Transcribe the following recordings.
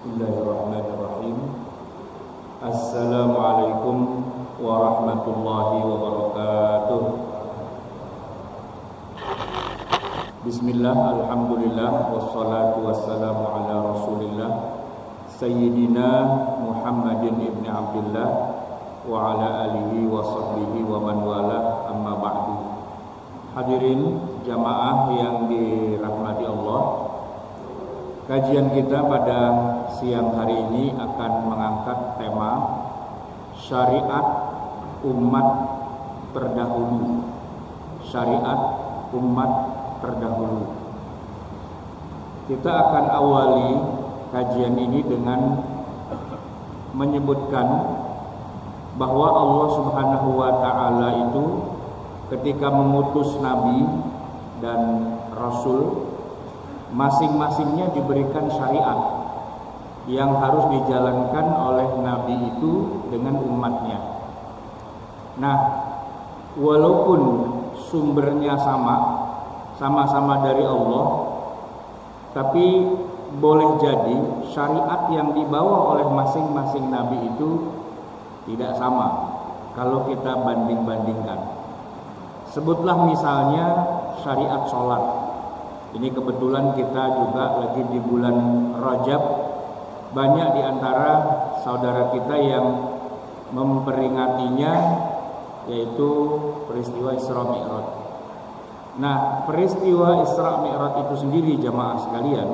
Bismillahirrahmanirrahim. Assalamualaikum warahmatullahi wabarakatuh. Bismillah, alhamdulillah, wassalatu wassalamu ala rasulillah Sayyidina Muhammadin ibn Abdullah wa ala alihi wa sahbihi wa man wala, amma ba'du. Hadirin jamaah yang dirahmati Allah, kajian kita pada siang hari ini akan mengangkat tema syariat umat terdahulu. Syariat umat terdahulu. Kita akan awali kajian ini dengan menyebutkan bahwa Allah Subhanahu wa taala itu ketika mengutus nabi dan rasul, masing-masingnya diberikan syariat yang harus dijalankan oleh nabi itu dengan umatnya. Nah, walaupun sumbernya sama-sama dari Allah, tapi boleh jadi syariat yang dibawa oleh masing-masing nabi itu tidak sama kalau kita banding-bandingkan. Sebutlah misalnya syariat sholat. Ini kebetulan kita juga lagi di bulan Rajab. Banyak di antara saudara kita yang memperingatinya, yaitu peristiwa Isra Mi'raj. Nah, peristiwa Isra Mi'raj itu sendiri, jamaah sekalian,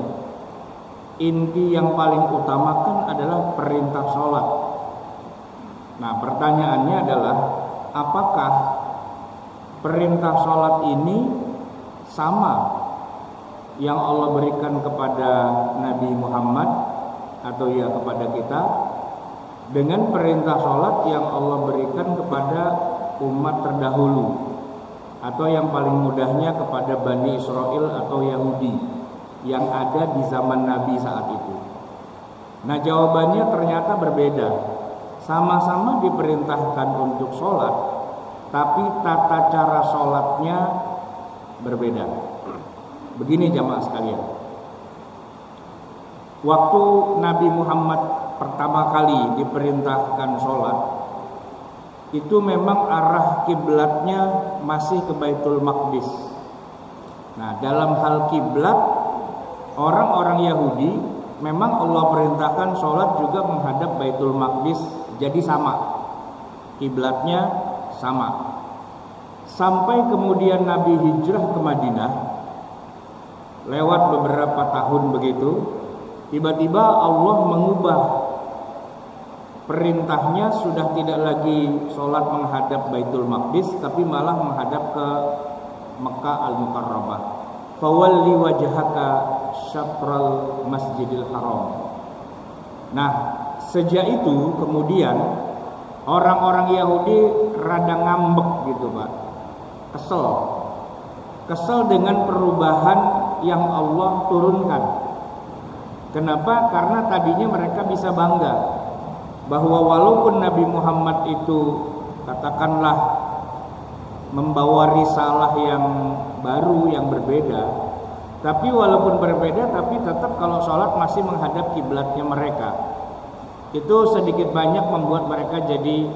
inti yang paling utamakan adalah perintah sholat. Nah, pertanyaannya adalah, apakah perintah sholat ini sama yang Allah berikan kepada Nabi Muhammad atau ya kepada kita dengan perintah sholat yang Allah berikan kepada umat terdahulu, atau yang paling mudahnya kepada Bani Israel atau Yahudi yang ada di zaman Nabi saat itu? Nah, jawabannya ternyata berbeda. Sama-sama diperintahkan untuk sholat, tapi tata cara sholatnya berbeda. Begini jamaah sekalian, waktu Nabi Muhammad pertama kali diperintahkan sholat, itu memang arah kiblatnya masih ke Baitul Maqdis. Nah, dalam hal kiblat, orang-orang Yahudi memang Allah perintahkan sholat juga menghadap Baitul Maqdis, jadi sama, kiblatnya sama. Sampai kemudian Nabi hijrah ke Madinah, lewat beberapa tahun begitu, tiba-tiba Allah mengubah perintahnya, sudah tidak lagi sholat menghadap Baitul Maqdis, tapi malah menghadap ke Mekah Al-Mukarramah. Fawalli wajhaka syatral Masjidil Haram. Nah, sejak itu kemudian orang-orang Yahudi rada ngambek gitu, Pak. Kesel dengan perubahan yang Allah turunkan. Kenapa? Karena tadinya mereka bisa bangga bahwa walaupun Nabi Muhammad itu katakanlah membawa risalah yang baru, yang berbeda, tapi walaupun berbeda, tapi tetap kalau sholat masih menghadap kiblatnya mereka. Itu sedikit banyak membuat mereka jadi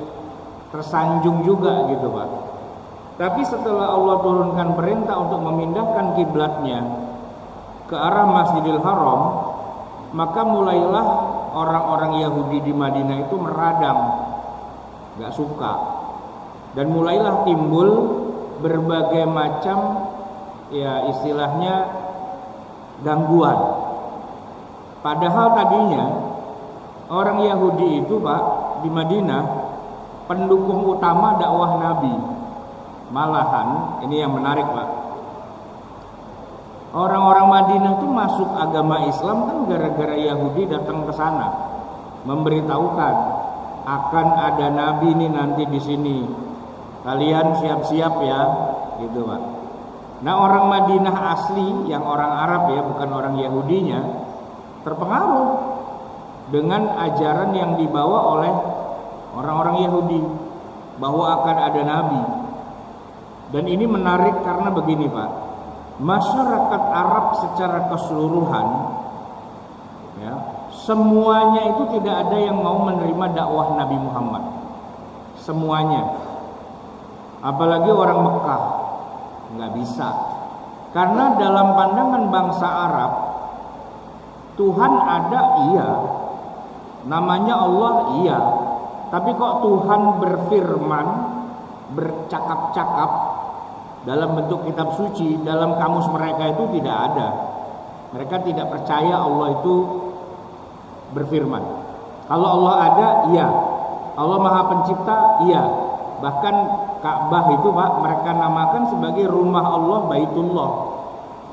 tersanjung juga gitu, Pak. Tapi setelah Allah turunkan perintah untuk memindahkan kiblatnya ke arah Masjidil Haram, maka mulailah orang-orang Yahudi di Madinah itu meradang, gak suka, dan mulailah timbul berbagai macam, ya istilahnya, gangguan. Padahal tadinya orang Yahudi itu, Pak, di Madinah pendukung utama dakwah Nabi. Malahan ini yang menarik, Pak, orang-orang Madinah itu masuk agama Islam kan gara-gara Yahudi datang ke sana memberitahukan akan ada nabi nih nanti di sini, kalian siap-siap ya, gitu, Pak. Nah, orang Madinah asli yang orang Arab ya, bukan orang Yahudinya, terpengaruh dengan ajaran yang dibawa oleh orang-orang Yahudi bahwa akan ada nabi. Dan ini menarik karena begini, Pak, masyarakat Arab secara keseluruhan ya, semuanya itu tidak ada yang mau menerima dakwah Nabi Muhammad. Semuanya. Apalagi orang Mekah, nggak bisa. Karena dalam pandangan bangsa Arab, Tuhan ada, iya. Namanya Allah, iya. Tapi kok Tuhan berfirman, bercakap-cakap dalam bentuk kitab suci, dalam kamus mereka itu tidak ada. Mereka tidak percaya Allah itu berfirman. Kalau Allah ada, iya. Allah Maha Pencipta, iya. Bahkan Ka'bah itu Pak, mereka namakan sebagai rumah Allah, Baitullah.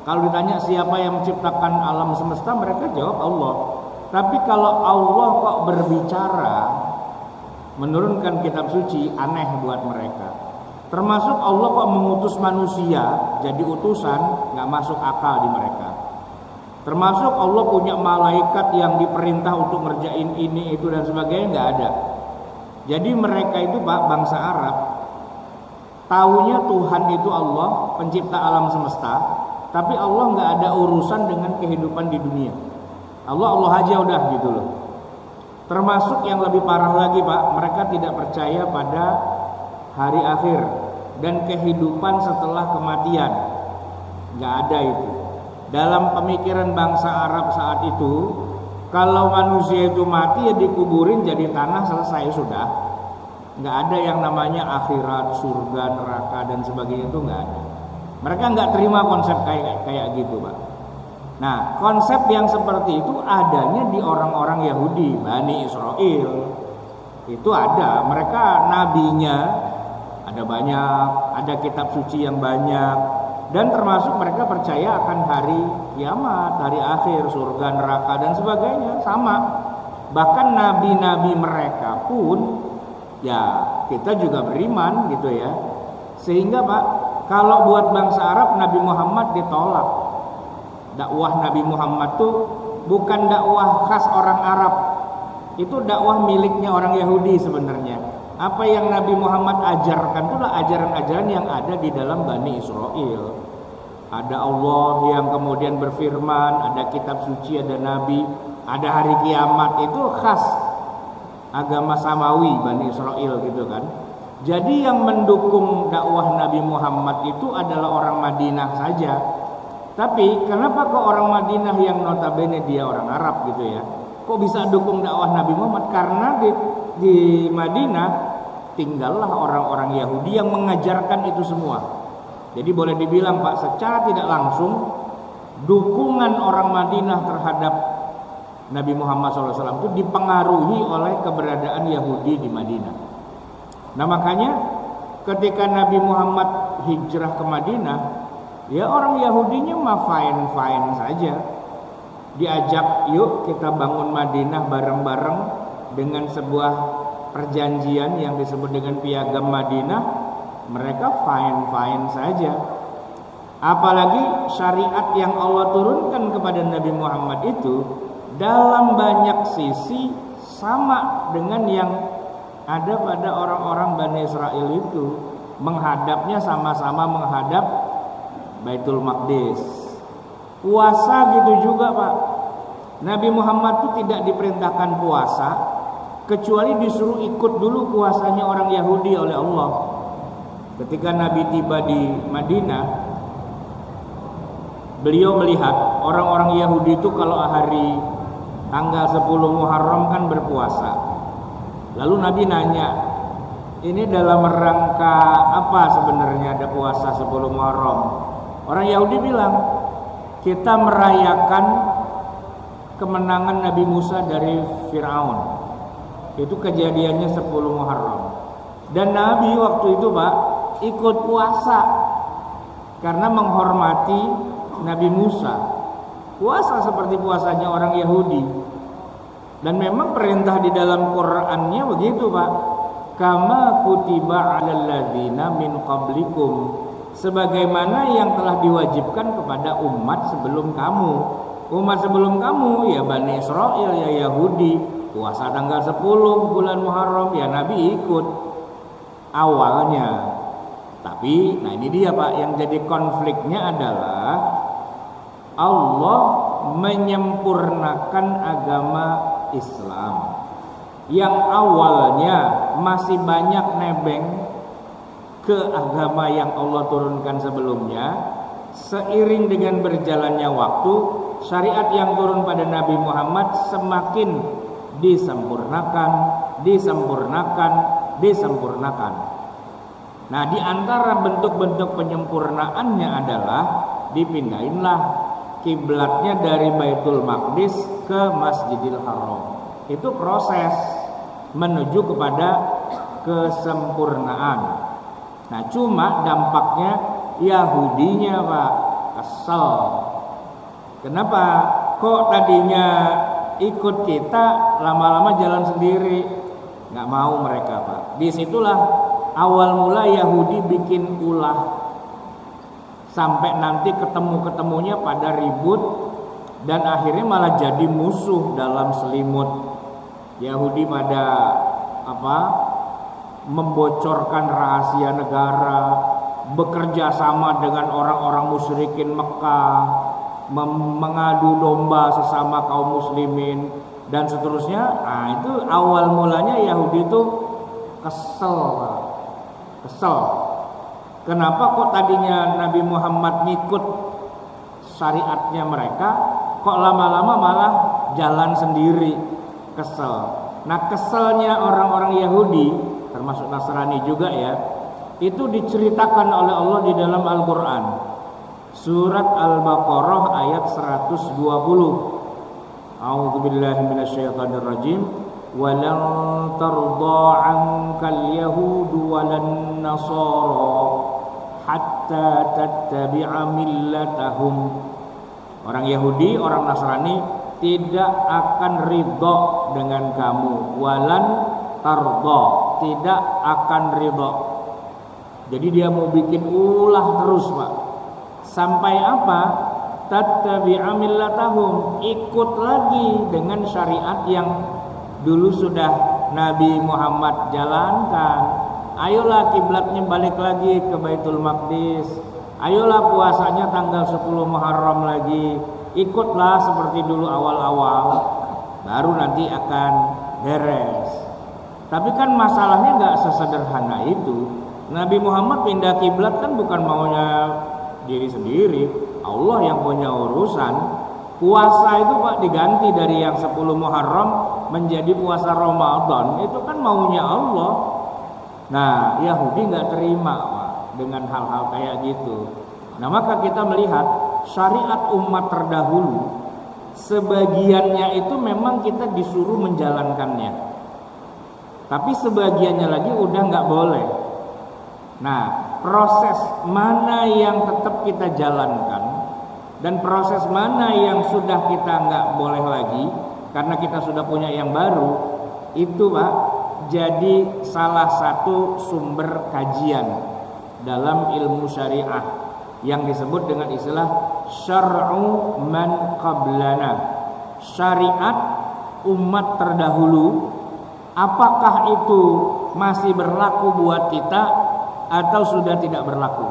Kalau ditanya siapa yang menciptakan alam semesta, mereka jawab Allah. Tapi kalau Allah kok berbicara, menurunkan kitab suci, aneh buat mereka. Termasuk Allah kok mengutus manusia jadi utusan, nggak masuk akal di mereka. Termasuk Allah punya malaikat yang diperintah untuk ngerjain ini, itu dan sebagainya, nggak ada. Jadi mereka itu Pak, bangsa Arab, taunya Tuhan itu Allah, pencipta alam semesta, tapi Allah nggak ada urusan dengan kehidupan di dunia. Allah aja udah gitu loh. Termasuk yang lebih parah lagi Pak, mereka tidak percaya pada hari akhir dan kehidupan setelah kematian. Nggak ada itu. Dalam pemikiran bangsa Arab saat itu, kalau manusia itu mati ya dikuburin jadi tanah, selesai sudah. Nggak ada yang namanya akhirat, surga, neraka dan sebagainya, itu nggak ada. Mereka nggak terima konsep kayak gitu Pak. Nah, konsep yang seperti itu adanya di orang-orang Yahudi, Bani Israel. Itu ada, mereka nabinya ada banyak, ada kitab suci yang banyak, dan termasuk mereka percaya akan hari kiamat, hari akhir, surga, neraka dan sebagainya, sama. Bahkan nabi-nabi mereka pun ya kita juga beriman gitu ya. Sehingga Pak, kalau buat bangsa Arab, Nabi Muhammad ditolak. Dakwah Nabi Muhammad tuh bukan dakwah khas orang Arab, itu dakwah miliknya orang Yahudi sebenarnya. Apa yang Nabi Muhammad ajarkan itulah ajaran-ajaran yang ada di dalam Bani Israel. Ada Allah yang kemudian berfirman, ada kitab suci, ada Nabi, ada hari kiamat, itu khas agama Samawi Bani Israel gitu kan. Jadi yang mendukung dakwah Nabi Muhammad itu adalah orang Madinah saja. Tapi kenapa kok orang Madinah yang notabene dia orang Arab gitu ya, kok bisa dukung dakwah Nabi Muhammad? Karena di Madinah tinggallah orang-orang Yahudi yang mengajarkan itu semua. Jadi boleh dibilang Pak, secara tidak langsung dukungan orang Madinah terhadap Nabi Muhammad SAW itu dipengaruhi oleh keberadaan Yahudi di Madinah. Nah makanya ketika Nabi Muhammad hijrah ke Madinah, ya orang Yahudinya mah fine-fine saja. Diajak, yuk kita bangun Madinah bareng-bareng dengan sebuah perjanjian yang disebut dengan Piagam Madinah, mereka fine-fine saja. Apalagi syariat yang Allah turunkan kepada Nabi Muhammad itu dalam banyak sisi sama dengan yang ada pada orang-orang Bani Israel itu. Menghadapnya sama-sama menghadap Baitul Maqdis. Puasa gitu juga Pak. Nabi Muhammad itu tidak diperintahkan puasa kecuali disuruh ikut dulu puasanya orang Yahudi oleh Allah. Ketika Nabi tiba di Madinah, beliau melihat orang-orang Yahudi itu kalau hari tanggal 10 Muharram kan berpuasa. Lalu Nabi nanya, ini dalam rangka apa sebenarnya ada puasa 10 Muharram? Orang Yahudi bilang, kita merayakan kemenangan Nabi Musa dari Fir'aun. Itu kejadiannya 10 Muharram. Dan Nabi waktu itu Pak ikut puasa karena menghormati Nabi Musa. Puasa seperti puasanya orang Yahudi. Dan memang perintah di dalam Qur'annya begitu Pak. Kama kutiba 'alal ladzina min qablikum, sebagaimana yang telah diwajibkan kepada umat sebelum kamu. Umat sebelum kamu ya Bani Israel, ya Yahudi, puasa tanggal 10 bulan Muharram, ya Nabi ikut awalnya. Tapi nah ini dia Pak, yang jadi konfliknya adalah Allah menyempurnakan agama Islam yang awalnya masih banyak nebeng ke agama yang Allah turunkan sebelumnya. Seiring dengan berjalannya waktu, syariat yang turun pada Nabi Muhammad semakin disempurnakan. Nah, di antara bentuk-bentuk penyempurnaannya adalah dipindahinlah kiblatnya dari Baitul Maqdis ke Masjidil Haram. Itu proses menuju kepada kesempurnaan. Nah, cuma dampaknya Yahudinya Pak kesel. Kenapa? Kok tadinya ikut kita, lama-lama jalan sendiri? Nggak mau mereka Pak. Disitulah awal mula Yahudi bikin ulah, sampai nanti ketemu-ketemunya pada ribut dan akhirnya malah jadi musuh dalam selimut. Yahudi pada membocorkan rahasia negara, bekerja sama dengan orang-orang musyrikin Mekah, mengadu domba sesama kaum muslimin dan seterusnya. Nah, itu awal mulanya Yahudi itu kesel. Kenapa kok tadinya Nabi Muhammad ngikut syariatnya mereka, kok lama-lama malah jalan sendiri? Kesel. Nah, keselnya orang-orang Yahudi, termasuk Nasrani juga ya, itu diceritakan oleh Allah di dalam Al-Quran. Surat Al-Baqarah ayat 120. A'udzubillahi minasyaitonirrajim. Walan tarda 'ankal yahudu walan nasara hatta tattabi'a millatahum. Orang Yahudi, orang Nasrani tidak akan ridho dengan kamu. Walan tarda, tidak akan ridho. Jadi dia mau bikin ulah terus Pak. Sampai apa? Tattabi'a millatahum, ikut lagi dengan syariat yang dulu sudah Nabi Muhammad jalankan. Ayolah kiblatnya balik lagi ke Baitul Maqdis. Ayolah puasanya tanggal 10 Muharram lagi. Ikutlah seperti dulu awal-awal, baru nanti akan beres. Tapi kan masalahnya nggak sesederhana itu. Nabi Muhammad pindah kiblat kan bukan maunya diri sendiri. Allah yang punya urusan. Puasa itu Pak diganti dari yang 10 Muharram menjadi puasa Ramadan. Itu kan maunya Allah. Nah, Yahudi nggak terima Pak dengan hal-hal kayak gitu. Nah, maka kita melihat syariat umat terdahulu, sebagiannya itu memang kita disuruh menjalankannya, tapi sebagiannya lagi udah nggak boleh. Nah, proses mana yang tetap kita jalankan dan proses mana yang sudah kita nggak boleh lagi karena kita sudah punya yang baru, itu Pak jadi salah satu sumber kajian dalam ilmu syariah yang disebut dengan istilah syar'u man qablana, syariat umat terdahulu. Apakah itu masih berlaku buat kita atau sudah tidak berlaku?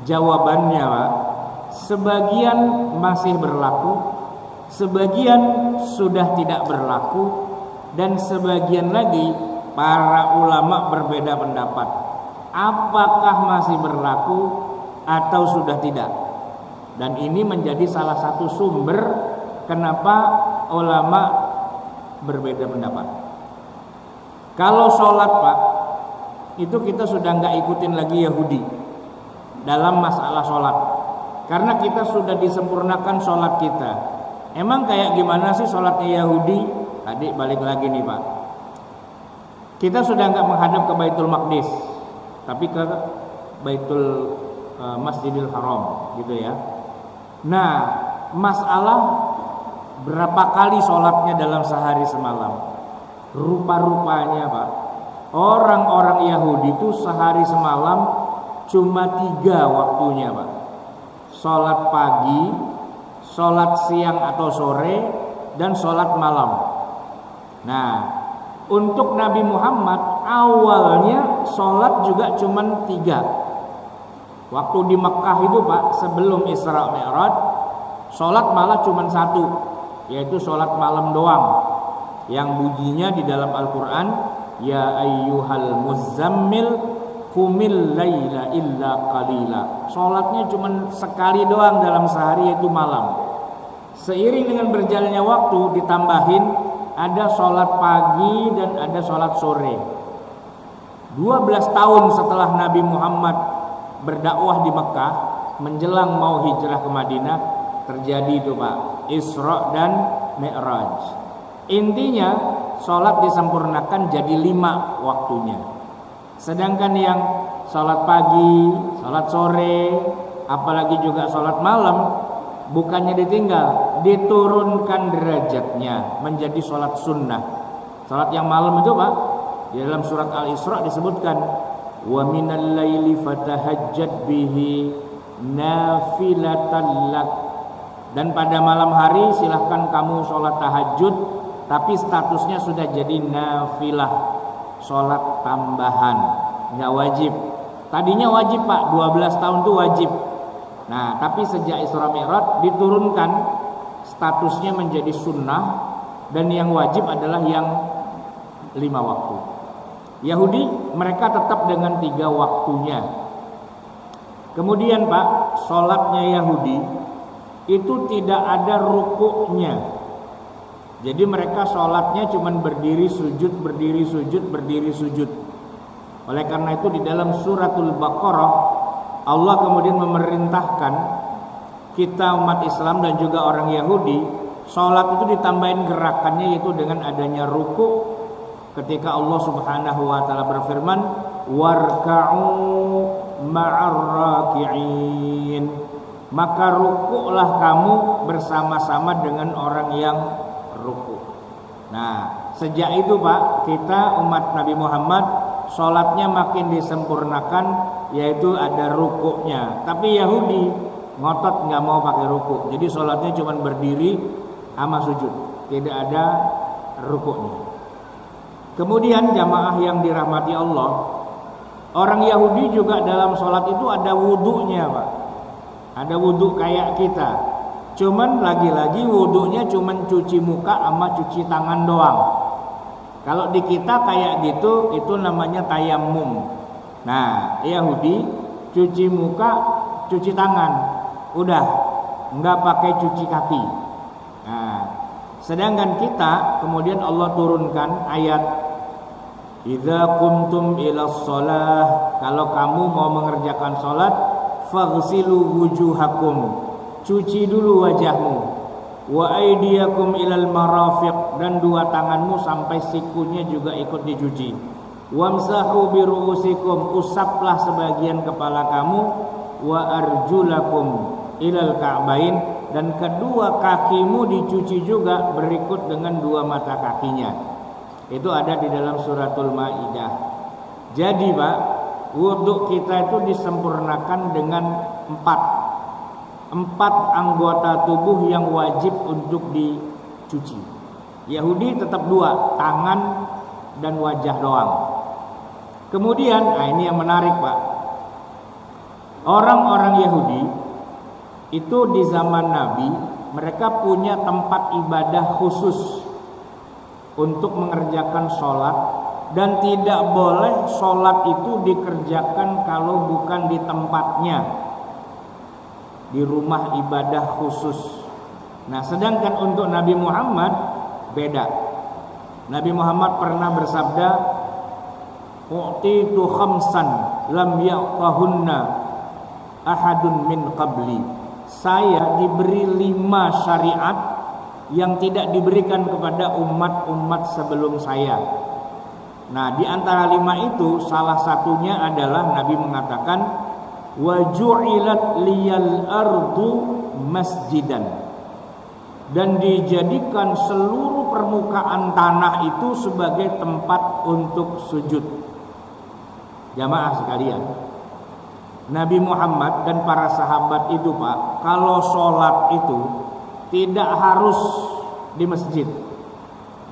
Jawabannya Pak, sebagian masih berlaku, sebagian sudah tidak berlaku, dan sebagian lagi para ulama berbeda pendapat apakah masih berlaku atau sudah tidak. Dan ini menjadi salah satu sumber kenapa ulama berbeda pendapat. Kalau sholat Pak, itu kita sudah nggak ikutin lagi Yahudi dalam masalah sholat, karena kita sudah disempurnakan sholat kita. Emang kayak gimana sih sholatnya Yahudi? Tadi balik lagi nih Pak, kita sudah nggak menghadap ke Baitul Maqdis, tapi ke Baitul Masjidil Haram gitu ya. Nah, masalah berapa kali sholatnya dalam sehari semalam? Rupa-rupanya Pak, orang-orang Yahudi itu sehari semalam cuma 3 waktunya Pak. Sholat pagi, sholat siang atau sore, dan sholat malam. Nah, untuk Nabi Muhammad awalnya sholat juga cuma 3. Waktu di Mekah itu Pak, sebelum Isra Mi'raj, Sholat malah cuma satu, yaitu sholat malam doang, yang bunyinya di dalam Al-Quran, ya ayyuhal muzammil qumil laila illa qalila. Sholatnya cuma sekali doang dalam sehari, yaitu malam. Seiring dengan berjalannya waktu ditambahin ada sholat pagi dan ada sholat sore. 12 tahun setelah Nabi Muhammad berdakwah di Mekah, menjelang mau hijrah ke Madinah, terjadi itu Pak, Isra dan Mi'raj. Intinya sholat disempurnakan jadi 5 waktunya. Sedangkan yang sholat pagi, sholat sore, apalagi juga sholat malam, bukannya ditinggal, diturunkan derajatnya menjadi sholat sunnah. Sholat yang malam itu Pak, di dalam surat Al-Isra disebutkan, wa minal laili fatahajjad bihi nafilatan lak. Dan pada malam hari silahkan kamu sholat tahajud, tapi statusnya sudah jadi nafilah, sholat tambahan, nggak wajib. Tadinya wajib Pak, 12 tahun itu wajib. Nah tapi sejak Isra Mi'raj diturunkan statusnya menjadi sunnah, dan yang wajib adalah yang 5 waktu. Yahudi mereka tetap dengan 3 waktunya. Kemudian Pak, sholatnya Yahudi itu tidak ada rukuknya. Jadi mereka sholatnya cuma berdiri sujud, berdiri sujud, berdiri sujud. Oleh karena itu di dalam suratul Baqarah Allah kemudian memerintahkan kita umat Islam dan juga orang Yahudi, sholat itu ditambahin gerakannya, yaitu dengan adanya ruku. Ketika Allah Subhanahu wa taala berfirman, warka'u ma'ar raki'in, maka rukuklah kamu bersama-sama dengan orang yang ruku. Nah, sejak itu Pak, kita umat Nabi Muhammad sholatnya makin disempurnakan, yaitu ada rukuknya. Tapi Yahudi ngotot nggak mau pakai ruku, jadi sholatnya cuma berdiri sama sujud, tidak ada rukuknya. Kemudian jamaah yang dirahmati Allah, orang Yahudi juga dalam sholat itu ada wudhunya Pak. Ada wudhu kayak kita, cuman lagi-lagi wudhunya cuman cuci muka sama cuci tangan doang. Kalau di kita kayak gitu, itu namanya tayammum. Nah Yahudi cuci muka, cuci tangan, udah, nggak pakai cuci kaki. Nah, sedangkan kita kemudian Allah turunkan ayat, idza qumtum ilas shalah, kalau kamu mau mengerjakan sholat, faghsilu wujuhakum, cuci dulu wajahmu, wa aydiyakum ilal marafiq, dan 2 tanganmu sampai sikunya juga ikut dicuci, wamsahu bi ru'usikum, usaplah sebagian kepala kamu, wa arjulakum ilal ka'bain, dan kedua kakimu dicuci juga berikut dengan 2 mata kakinya. Itu ada di dalam suratul Maidah. Jadi Pak, wudhu kita itu disempurnakan dengan 4 anggota tubuh yang wajib untuk dicuci. Yahudi tetap 2, tangan dan wajah doang. Kemudian, nah ini yang menarik Pak, orang-orang Yahudi itu di zaman Nabi, mereka punya tempat ibadah khusus untuk mengerjakan sholat, dan tidak boleh sholat itu dikerjakan kalau bukan di tempatnya, di rumah ibadah khusus. Nah sedangkan untuk Nabi Muhammad beda. Nabi Muhammad pernah bersabda, u'titu khamsan lam ya'tahunna ahadun min qabli, saya diberi 5 syariat yang tidak diberikan kepada umat-umat sebelum saya. Nah di antara 5 itu salah satunya adalah Nabi mengatakan, wa ju'ilat liyal ardu masjidan, dan dijadikan seluruh permukaan tanah itu sebagai tempat untuk sujud. Jamaah sekalian, Nabi Muhammad dan para sahabat itu Pak, kalau sholat itu tidak harus di masjid,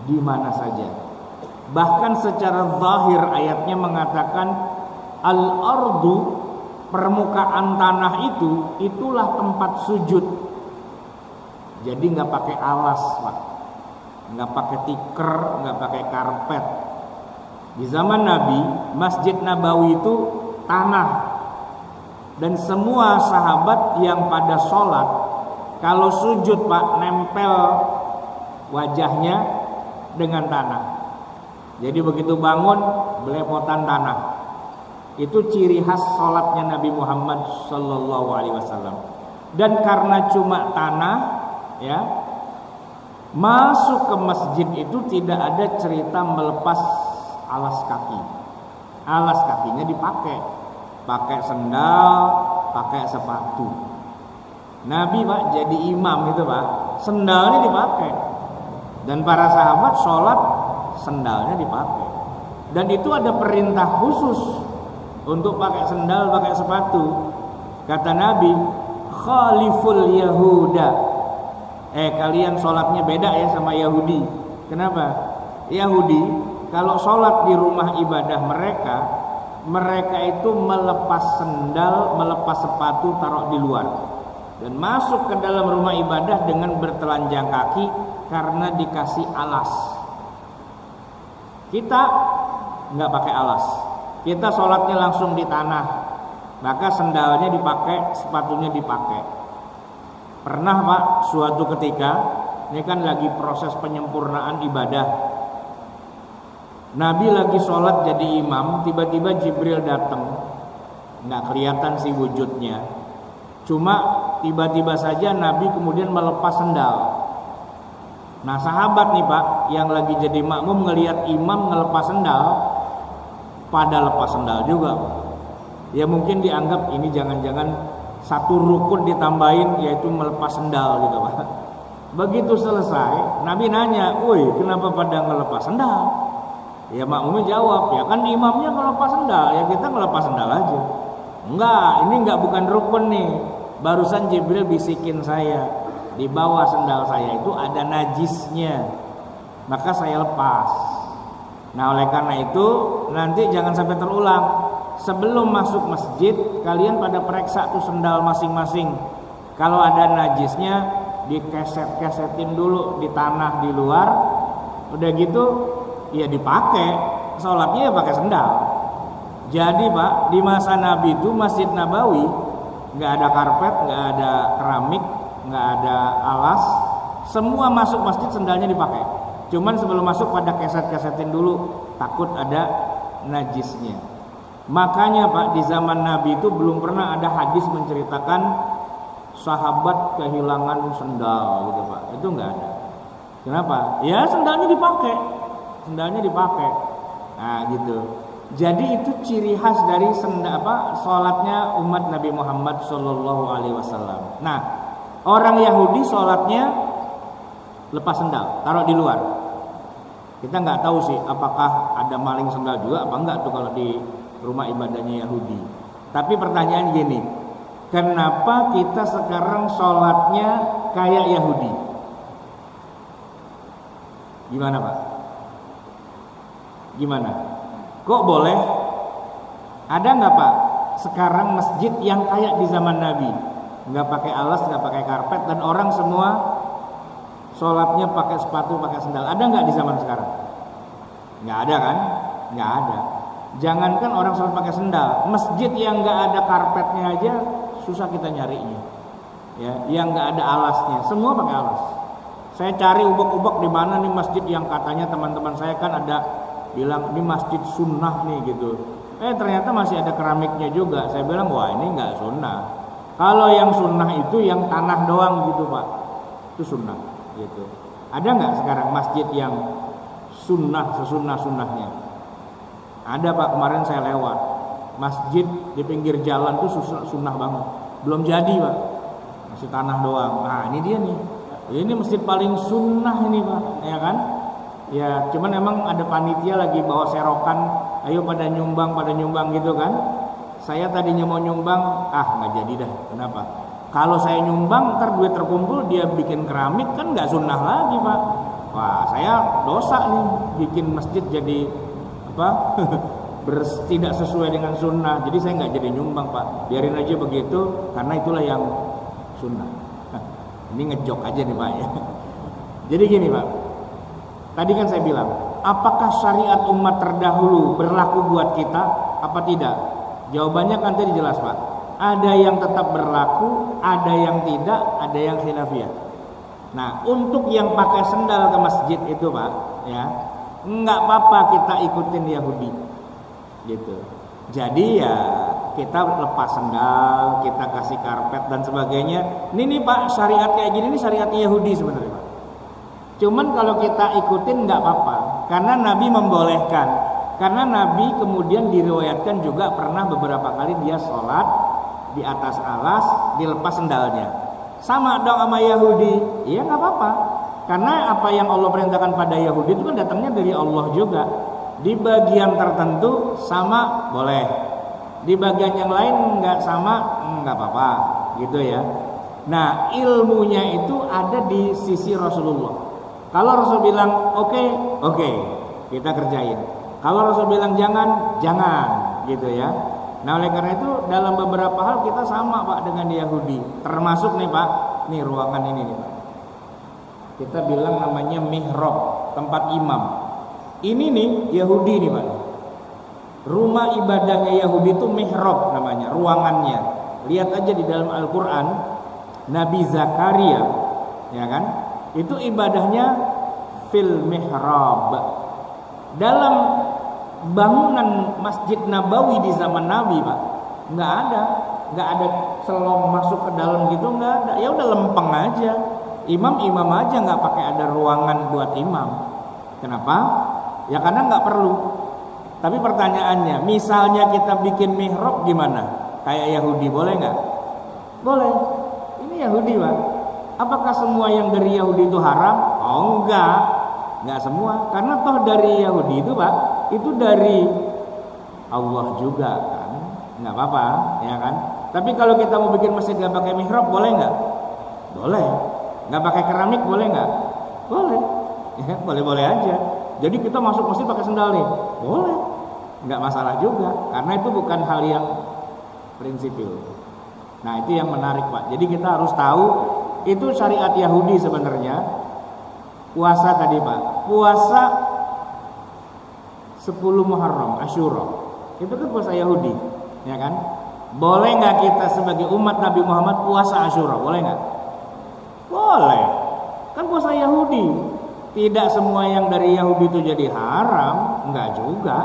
di mana saja. Bahkan secara zahir ayatnya mengatakan al-ardu, permukaan tanah itu, itulah tempat sujud. Jadi nggak pakai alas, Pak, nggak pakai tikar, nggak pakai karpet. Di zaman Nabi, Masjid Nabawi itu tanah, dan semua sahabat yang pada sholat kalau sujud, Pak, nempel wajahnya dengan tanah. Jadi begitu bangun belepotan tanah. Itu ciri khas sholatnya Nabi Muhammad Sallallahu Alaihi Wasallam. Dan karena cuma tanah, ya, masuk ke masjid itu tidak ada cerita melepas alas kaki. Alas kakinya dipakai, pakai sendal, pakai sepatu. Nabi, Pak, jadi imam itu, Pak, sendalnya dipakai. Dan para sahabat sholat sendalnya dipakai. Dan itu ada perintah khusus untuk pakai sendal, pakai sepatu. Kata Nabi, khaliful yahuda. Kalian sholatnya beda ya sama Yahudi. Kenapa? Yahudi kalau sholat di rumah ibadah mereka itu melepas sendal, melepas sepatu, taruh di luar, dan masuk ke dalam rumah ibadah dengan bertelanjang kaki karena dikasih alas. Kita nggak pakai alas, kita sholatnya langsung di tanah, maka sendalnya dipakai, sepatunya dipakai. Pernah, Pak, suatu ketika, ini kan lagi proses penyempurnaan ibadah, Nabi lagi sholat jadi imam, tiba-tiba Jibril datang, nggak kelihatan sih wujudnya, cuma tiba-tiba saja Nabi kemudian melepas sendal. Nah, sahabat nih, Pak, yang lagi jadi makmum ngelihat imam ngelepas sendal, pada lepas sendal juga. Ya mungkin dianggap ini jangan-jangan satu rukun ditambahin, yaitu melepas sendal gitu, Pak. Begitu selesai, Nabi nanya, "Woi, kenapa pada ngelepas sendal?" Ya makmumnya jawab, "Ya kan imamnya ngelepas sendal, ya kita ngelepas sendal aja." "Enggak, ini enggak, bukan rukun nih. Barusan Jibril bisikin saya, di bawah sendal saya itu ada najisnya, maka saya lepas. Nah, oleh karena itu nanti jangan sampai terulang. Sebelum masuk masjid kalian pada periksa tuh sendal masing-masing. Kalau ada najisnya dikeset-kesetin dulu di tanah di luar. Udah gitu ya dipakai, sholatnya ya pakai sendal." Jadi, Pak, di masa Nabi itu Masjid Nabawi nggak ada karpet, nggak ada keramik, nggak ada alas, semua masuk masjid sendalnya dipakai. Cuman sebelum masuk pada keset-kesetin dulu, takut ada najisnya. Makanya, Pak, di zaman Nabi itu belum pernah ada hadis menceritakan sahabat kehilangan sendal gitu, Pak. Itu nggak ada. Kenapa? Ya sendalnya dipakai, nah gitu. Jadi itu ciri khas dari sholatnya umat Nabi Muhammad Shallallahu Alaihi Wasallam. Nah, orang Yahudi sholatnya lepas sendal, taruh di luar. Kita nggak tahu sih apakah ada maling sendal juga apa enggak tuh kalau di rumah ibadahnya Yahudi. Tapi pertanyaan gini, kenapa kita sekarang sholatnya kayak Yahudi? Gimana, Pak? Gimana? Kok boleh? Ada nggak, Pak, sekarang masjid yang kayak di zaman Nabi? Nggak pakai alas, nggak pakai karpet, dan orang semua sholatnya pakai sepatu, pakai sendal. Ada nggak di zaman sekarang? Nggak ada kan? Nggak ada. Jangankan orang sholat pakai sendal, masjid yang nggak ada karpetnya aja susah kita nyarinya. Ya, yang nggak ada alasnya, semua pakai alas. Saya cari ubek-ubek di mana nih masjid yang katanya teman-teman saya kan ada bilang ini masjid sunnah nih gitu. Ternyata masih ada keramiknya juga. Saya bilang, wah ini nggak sunnah. Kalau yang sunnah itu yang tanah doang gitu, Pak, itu sunnah gitu. Ada nggak sekarang masjid yang sunnah sesunnah-sunnahnya? Ada, Pak, kemarin saya lewat masjid di pinggir jalan tuh sunnah banget, belum jadi, Pak, masih tanah doang. Nah ini dia nih, ini masjid paling sunnah ini, Pak, ya kan? Ya cuman emang ada panitia lagi bawa serokan, ayo pada nyumbang gitu kan. Saya tadinya mau nyumbang, nggak jadi dah. Kenapa? Kalau saya nyumbang ntar duit terkumpul dia bikin keramik, kan nggak sunnah lagi, Pak. Wah, saya dosa nih bikin masjid jadi tidak sesuai dengan sunnah. Jadi saya nggak jadi nyumbang, Pak, biarin aja begitu, karena itulah yang sunnah. Ini ngejok aja nih Pak ya. Jadi gini Pak, tadi kan saya bilang, apakah syariat umat terdahulu berlaku buat kita apa tidak? Jawabannya kan tadi jelas Pak. Ada yang tetap berlaku, ada yang tidak, ada yang khilafiyah. Nah, untuk yang pakai sendal ke masjid itu Pak, ya, nggak apa-apa kita ikutin Yahudi, gitu. Jadi ya kita lepas sendal, kita kasih karpet dan sebagainya. Ini nih Pak, syariat kayak gini nih syariat Yahudi sebenarnya Pak. Cuman kalau kita ikutin nggak apa-apa, karena Nabi membolehkan. Karena Nabi kemudian diriwayatkan juga pernah beberapa kali dia sholat di atas alas dilepas sendalnya. Sama dong sama Yahudi, iya nggak apa-apa. Karena apa yang Allah perintahkan pada Yahudi itu kan datangnya dari Allah juga. Di bagian tertentu sama boleh, di bagian yang lain nggak sama nggak apa-apa, gitu ya. Nah ilmunya itu ada di sisi Rasulullah. Kalau Rasul bilang oke, kita kerjain. Kalau Rasul bilang jangan, gitu ya. Nah oleh karena itu dalam beberapa hal kita sama Pak dengan Yahudi. Termasuk nih Pak, nih ruangan ini nih Pak. Kita bilang namanya mihrab, tempat imam. Ini nih Yahudi nih Pak. Rumah ibadahnya Yahudi itu mihrab namanya, ruangannya. Lihat aja di dalam Al-Quran, Nabi Zakaria, ya kan? Itu ibadahnya fil mihrab. Dalam bangunan Masjid Nabawi di zaman Nabi Pak, nggak ada selong masuk ke dalam gitu, nggak ada. Ya udah lempeng aja, imam aja, nggak pakai ada ruangan buat imam. Kenapa? Ya karena nggak perlu. Tapi pertanyaannya, misalnya kita bikin mihrab gimana? Kayak Yahudi boleh nggak? Boleh. Ini Yahudi Pak. Apakah semua yang dari Yahudi itu haram? Oh enggak semua. Karena toh dari Yahudi itu Pak, itu dari Allah juga kan, nggak apa-apa, ya kan. Tapi kalau kita mau bikin masjid nggak pakai mihrab boleh nggak? Boleh. Nggak pakai keramik boleh nggak? Boleh. Ya, boleh aja. Jadi kita masuk masjid pakai sendal nih, boleh. Nggak masalah juga, karena itu bukan hal yang prinsipil. Nah itu yang menarik Pak. Jadi kita harus tahu itu syariat Yahudi sebenarnya. Puasa tadi Pak, puasa 10 Muharram, Asyura, itu kan puasa Yahudi, ya kan? Boleh nggak kita sebagai umat Nabi Muhammad puasa Asyura? Boleh nggak? Boleh, kan puasa Yahudi. Tidak semua yang dari Yahudi itu jadi haram, nggak juga,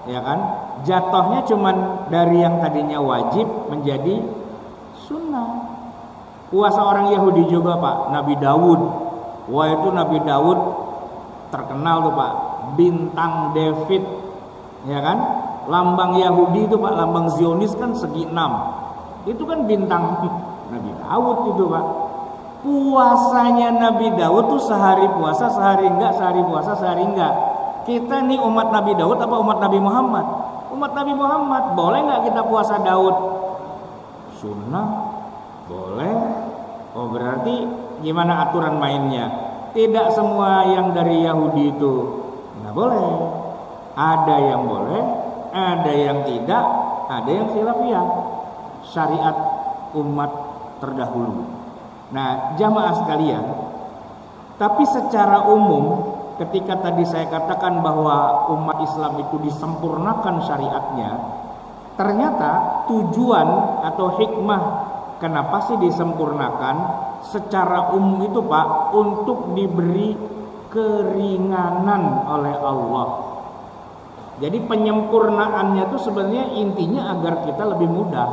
ya kan? Jatuhnya cuman dari yang tadinya wajib menjadi sunnah. Puasa orang Yahudi juga Pak, Nabi Daud. Wah itu Nabi Daud terkenal tuh Pak, bintang David, ya kan? Lambang Yahudi itu Pak, lambang Zionis kan segi 6. Itu kan bintang Nabi Daud itu Pak. Puasanya Nabi Daud tuh sehari puasa, sehari enggak, sehari puasa, sehari enggak. Kita nih umat Nabi Daud apa umat Nabi Muhammad? Umat Nabi Muhammad. Boleh enggak kita puasa Daud? Sunnah. Boleh. Oh berarti gimana aturan mainnya? Tidak semua yang dari Yahudi itu nggak boleh. Ada yang boleh, ada yang tidak, ada yang khilafiyah. Syariat umat terdahulu. Nah jamaah sekalian, tapi secara umum ketika tadi saya katakan bahwa umat Islam itu disempurnakan syariatnya, ternyata tujuan atau hikmah kenapa sih disempurnakan secara umum itu Pak, untuk diberi keringanan oleh Allah. Jadi penyempurnaannya itu sebenarnya intinya agar kita lebih mudah,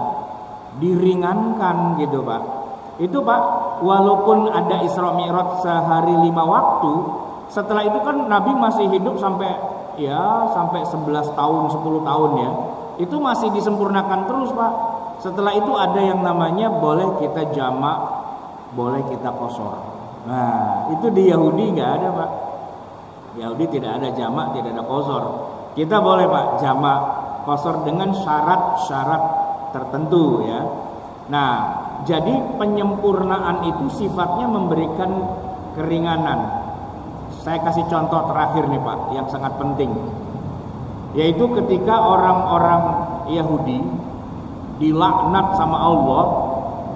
diringankan gitu Pak. Itu Pak, walaupun ada Isra Mi'raj sehari 5 waktu, setelah itu kan Nabi masih hidup sampai 11 tahun, 10 tahun ya. Itu masih disempurnakan terus Pak. Setelah itu ada yang namanya boleh kita jamak, boleh kita qashar. Nah itu di Yahudi nggak ada Pak. Yahudi tidak ada jamak, tidak ada qashar. Kita boleh Pak jamak, qashar dengan syarat-syarat tertentu ya. Nah jadi penyempurnaan itu sifatnya memberikan keringanan. Saya kasih contoh terakhir nih Pak yang sangat penting, yaitu ketika orang-orang Yahudi dilaknat sama Allah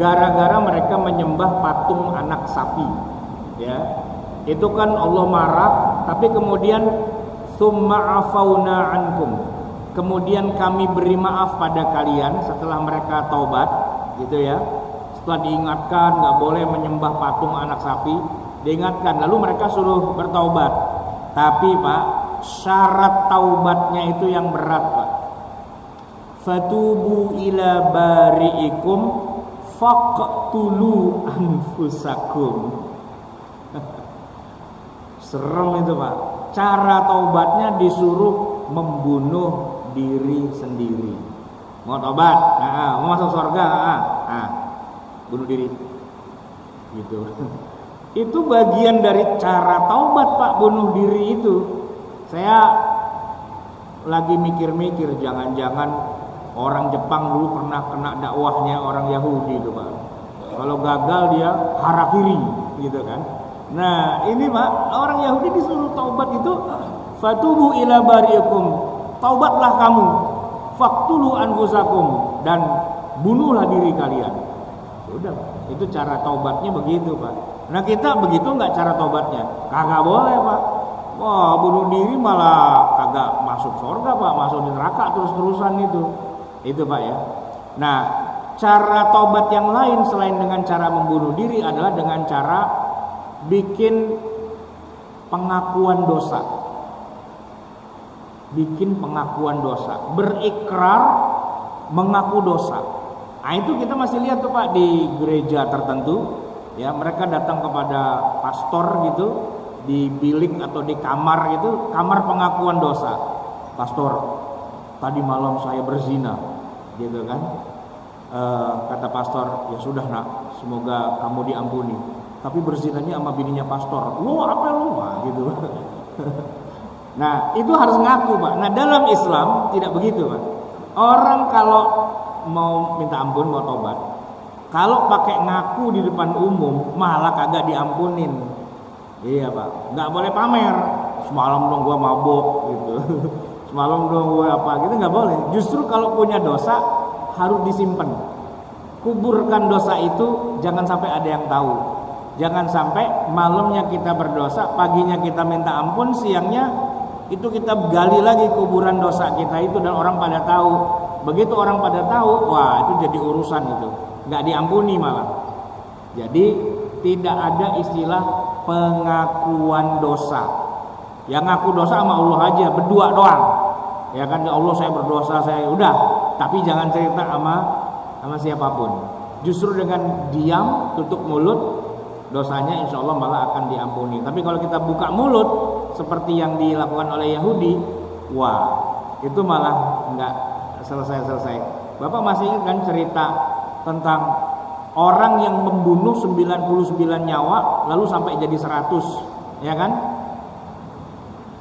gara-gara mereka menyembah patung anak sapi. Ya, itu kan Allah marah, tapi kemudian summa afauna ankum, kemudian kami beri maaf pada kalian setelah mereka taubat, gitu ya. Setelah diingatkan nggak boleh menyembah patung anak sapi, diingatkan, lalu mereka suruh bertaubat. Tapi Pak, syarat taubatnya itu yang berat Pak. Fatubu ila bari'ikum faqtulu anfusakum. Serem itu Pak. Cara taubatnya disuruh membunuh diri sendiri. Mau taubat, mau masuk surga, bunuh diri. Gitu. Itu bagian dari cara taubat Pak, bunuh diri itu. Saya lagi mikir-mikir, jangan-jangan orang Jepang dulu pernah kena dakwahnya orang Yahudi itu Pak. Kalau gagal dia harakiri, gitu kan. Nah ini Pak, orang Yahudi disuruh taubat itu, fatubu ila bari'ikum, taubatlah kamu, faqtulu anfusakum, dan bunuhlah diri kalian. Udah, itu cara taubatnya begitu Pak. Nah kita begitu nggak cara taubatnya? Kagak boleh Pak. Wah, bunuh diri malah kagak masuk surga Pak, masuk di neraka terus-terusan itu Pak ya. Nah cara taubat yang lain selain dengan cara membunuh diri adalah dengan cara bikin pengakuan dosa. Bikin pengakuan dosa, berikrar mengaku dosa. Nah itu kita masih lihat tuh Pak di gereja tertentu, ya mereka datang kepada pastor gitu di bilik atau di kamar gitu, kamar pengakuan dosa. Pastor, tadi malam saya berzina, gitu kan? Kata pastor, ya sudah nak, semoga kamu diampuni. Tapi berzinanya sama bininya pastor. Lu apa lu? Nah, gitu. Nah itu harus ngaku Pak. Nah dalam Islam tidak begitu Pak. Orang kalau mau minta ampun, mau tobat, kalau pakai ngaku di depan umum malah kagak diampunin. Iya Pak, nggak boleh pamer. Semalam dong gua mabuk gitu. Semalam dong gua apa gitu, nggak boleh. Justru kalau punya dosa harus disimpan. Kuburkan dosa itu, jangan sampai ada yang tahu. Jangan sampai malamnya kita berdosa, paginya kita minta ampun, siangnya itu kita gali lagi kuburan dosa kita itu dan orang pada tahu. Begitu orang pada tahu, wah itu jadi urusan itu, nggak diampuni malah. Jadi tidak ada istilah pengakuan dosa. Yang ngaku dosa sama Allah aja, berdua doang. Ya kan, ya Allah saya berdosa, saya udah. Tapi jangan cerita sama siapapun. Justru dengan diam, tutup mulut, dosanya insya Allah malah akan diampuni. Tapi kalau kita buka mulut seperti yang dilakukan oleh Yahudi, wah itu malah nggak selesai. Bapak masih ingat kan cerita tentang orang yang membunuh 99 nyawa lalu sampai jadi 100, ya kan?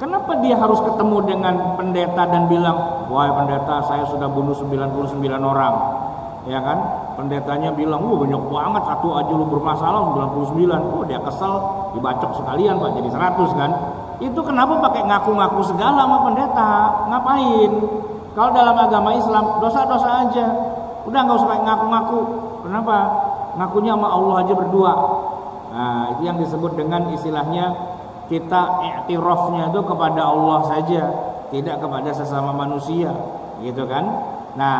Kenapa dia harus ketemu dengan pendeta dan bilang, wahai pendeta saya sudah bunuh 99 orang, ya kan? Pendetanya bilang, banyak banget, satu aja lu bermasalah 99. Dia kesel, dibacok sekalian Pak jadi 100 kan. Itu kenapa pakai ngaku-ngaku segala sama pendeta? Ngapain? Kalau dalam agama Islam dosa-dosa aja, udah nggak usah pakai ngaku-ngaku. Kenapa? Ngakunya sama Allah aja berdua. Nah itu yang disebut dengan istilahnya kita i'tirafnya itu kepada Allah saja, tidak kepada sesama manusia, gitu kan? Nah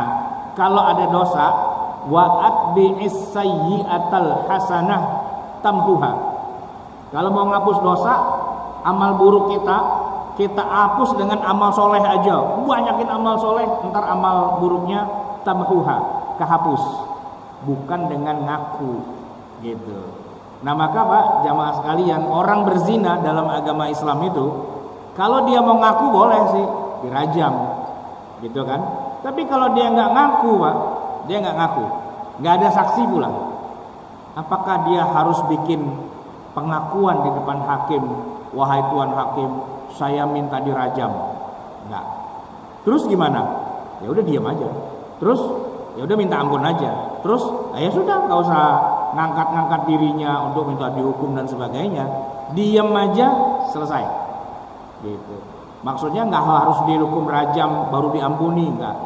kalau ada dosa, wa'at bi'is sayyi'atal hasanah tamhuha. Kalau mau ngapus dosa, amal buruk kita hapus dengan amal soleh aja. Banyakin amal soleh, ntar amal buruknya tamhuha, kehapus. Bukan dengan ngaku, gitu. Nah maka Pak, jamaah sekalian, orang berzina dalam agama Islam itu, kalau dia mau ngaku boleh sih dirajam, gitu kan? Tapi kalau dia nggak ngaku Pak, dia nggak ngaku, nggak ada saksi pula, apakah dia harus bikin pengakuan di depan hakim, wahai tuan hakim, saya minta dirajam? Nggak. Terus gimana? Ya udah diam aja. Terus ya udah minta ampun aja. Terus ya sudah, nggak usah ngangkat-ngangkat dirinya untuk minta dihukum dan sebagainya. Diam aja, selesai. Gitu. Maksudnya nggak harus dihukum rajam baru diampuni, nggak.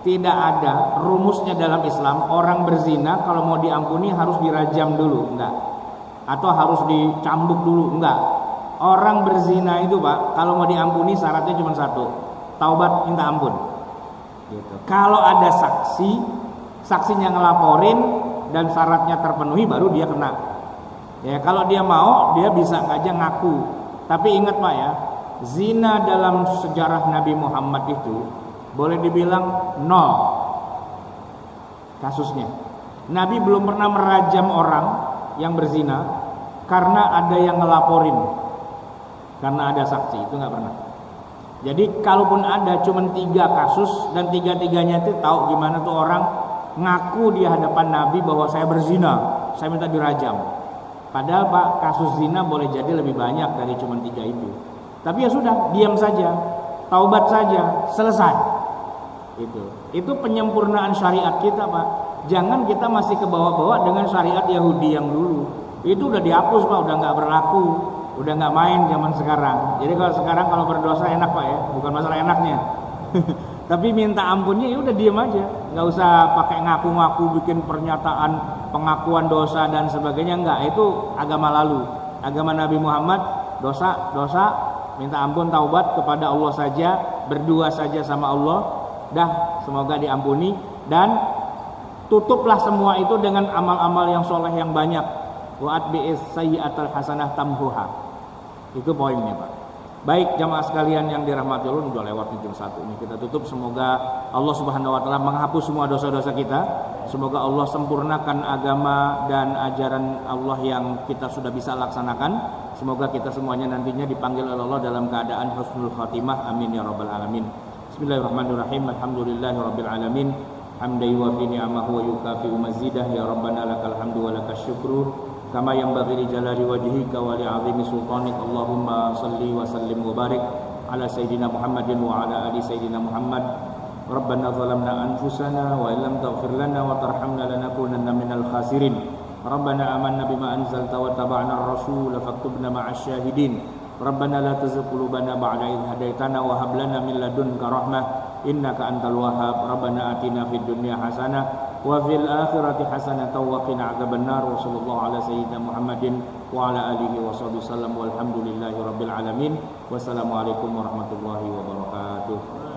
tidak ada rumusnya dalam Islam orang berzina kalau mau diampuni harus dirajam dulu, enggak. Atau harus dicambuk dulu, enggak. Orang berzina itu Pak, kalau mau diampuni syaratnya cuma satu, taubat minta ampun. Gitu. Kalau ada saksi, saksinya ngelaporin dan syaratnya terpenuhi baru dia kena. Ya kalau dia mau dia bisa aja ngaku. Tapi ingat Pak ya, zina dalam sejarah Nabi Muhammad itu boleh dibilang nol kasusnya. Nabi belum pernah merajam orang yang berzina karena ada yang ngelaporin, karena ada saksi, itu nggak pernah. Jadi kalaupun ada cuma 3 kasus dan 3-tiganya itu tahu gimana tuh orang ngaku di hadapan Nabi bahwa saya berzina, saya minta dirajam. Padahal Pak, kasus zina boleh jadi lebih banyak dari cuma 3 itu. Tapi ya sudah, diam saja, taubat saja, selesai. Itu penyempurnaan syariat kita Pak. Jangan kita masih ke bawah-bawah dengan syariat Yahudi yang dulu. Itu udah dihapus Pak, udah nggak berlaku, udah nggak main zaman sekarang. Jadi kalau sekarang kalau berdosa enak Pak ya, bukan masalah enaknya. Tapi minta ampunnya ya udah diem aja, nggak usah pakai ngaku-ngaku bikin pernyataan pengakuan dosa dan sebagainya, enggak. Itu agama lalu. Agama Nabi Muhammad dosa minta ampun taubat kepada Allah saja, berdua saja sama Allah. Dah, semoga diampuni dan tutuplah semua itu dengan amal-amal yang soleh yang banyak. Wa atbi'is sayyi'atal hasanah tamhuha. Itu poinnya Pak. Baik jamaah sekalian yang dirahmati Allah, udah lewat jam 1 ini. Kita tutup, semoga Allah Subhanahu wa taala menghapus semua dosa-dosa kita. Semoga Allah sempurnakan agama dan ajaran Allah yang kita sudah bisa laksanakan. Semoga kita semuanya nantinya dipanggil oleh Allah dalam keadaan husnul khatimah. Amin ya rabbal alamin. Bismillahirrahmanirrahim. Alhamdulillahirabbil alamin. Hamdan yuwafi ni'amahu wa yukafi'u mazidah. Ya rabbana lakal hamdu wa lakas syukru kama yanbaghi li jalali wajhika wa li 'azimi sultanik. Allahumma shalli wa sallim wa barik ala sayidina Muhammadin wa ala ali sayidina Muhammad. Rabbana zalamna anfusana wa illam taghfir lana wa tarhamna lanakunanna minal khasirin. Rabbana amanna bima anzalta wa taba'na ar-rasul faktubna ma'asy syahidin. Rabbana la tuzigh qulubana ba'da idh hadaitana wa hab lana min ladunka rahmah innaka antal wahhab. Rabbana atina fid dunya hasanah wa fil akhirati hasanah wa qina adzabannar. Wa sallallahu ala sayyidina Muhammadin wa ala alihi wa sahbihi wasallam walhamdulillahi rabbil alamin. Wassalamualaikum warahmatullahi wabarakatuh.